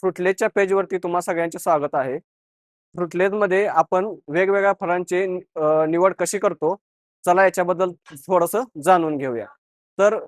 फ्रुटलेजच्या पेजवरती तुम्हा सगळ्यांचे स्वागत आहे. फ्रुटलेजमध्ये आपण वेगवेगळ्या फळांची निवड कशी करतो, चला याच्याबद्दल थोडंसं जाणून घेऊया. तर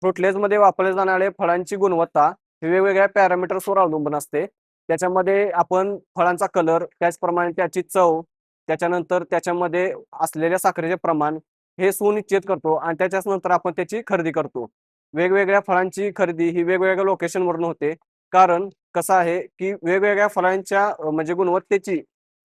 फ्रुटलेजमध्ये वापरले जाणारे फळांची गुणवत्ता ही वेगवेगळ्या पॅरामीटर्सवर अवलंबून असते. त्याच्यामध्ये आपण फळांचा कलर, त्याचप्रमाणे त्याची चव, त्याच्यानंतर त्याच्यामध्ये असलेल्या साखरेचे प्रमाण हे सुनिश्चित करतो आणि त्याच्याच नंतर आपण त्याची खरेदी करतो. वेगवेगळ्या फळांची खरेदी ही वेगवेगळ्या लोकेशनवरून होते. कारण कसं आहे, की वेगवेगळ्या फळांच्या म्हणजे गुणवत्तेची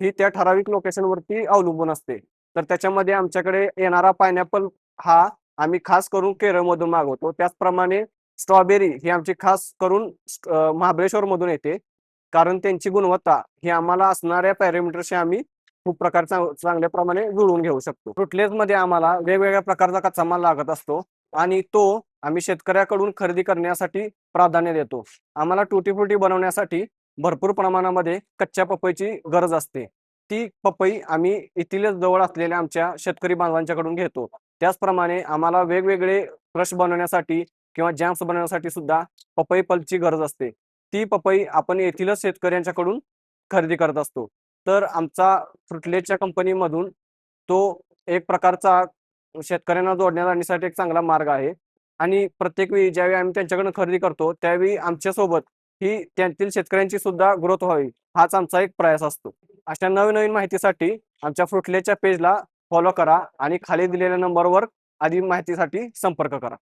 ही त्या ठराविक लोकेशनवरती अवलंबून असते. तर त्याच्यामध्ये आमच्याकडे येणारा पायनॅपल हा आम्ही खास करून केरळमधून मागवतो. त्याचप्रमाणे स्ट्रॉबेरी ही आमची खास करून महाबळेश्वरमधून येते. कारण त्यांची गुणवत्ता ही आम्हाला असणाऱ्या पॅरामीटरशी आम्ही खूप प्रकारचा चांगल्या प्रमाणे जुळवून घेऊ शकतो. फ्रुटलेजमध्ये आम्हाला वेगवेगळ्या प्रकारचा कच्चा माल लागत असतो आणि तो आम्ही शेतकऱ्याकडून खरेदी करण्यासाठी प्राधान्य देतो. आम्हाला टुटी फ्रुटी बनवण्यासाठी भरपूर प्रमाणामध्ये कच्च्या पपईची गरज असते. ती पपई आम्ही येथीलच जवळ असलेल्या आमच्या शेतकरी बांधवांच्याकडून घेतो. त्याचप्रमाणे आम्हाला वेगवेगळे क्रश बनवण्यासाठी किंवा जॅम्स बनवण्यासाठी सुद्धा पपई पल्पची गरज असते. ती पपई आपण येथीलच शेतकऱ्यांच्याकडून खरेदी करत असतो. तर आमचा फ्रुटलेजच्या कंपनीमधून तो एक प्रकारचा शेतकऱ्यांना जोडण्याचा आणण्यासाठी एक चांगला मार्ग आहे. आणि प्रत्येक वेळी ज्यावेळी आम्ही त्यांच्याकडून खरेदी करतो, त्यावेळी आमच्यासोबत ही त्यातील शेतकऱ्यांची सुद्धा ग्रोथ व्हावी, हाच आमचा एक प्रयास असतो. अशा नवीन-नवीन माहितीसाठी आमच्या फ्रुटलेजच्या पेजला फॉलो करा आणि खाली दिलेल्या नंबरवर अधिक माहितीसाठी संपर्क करा.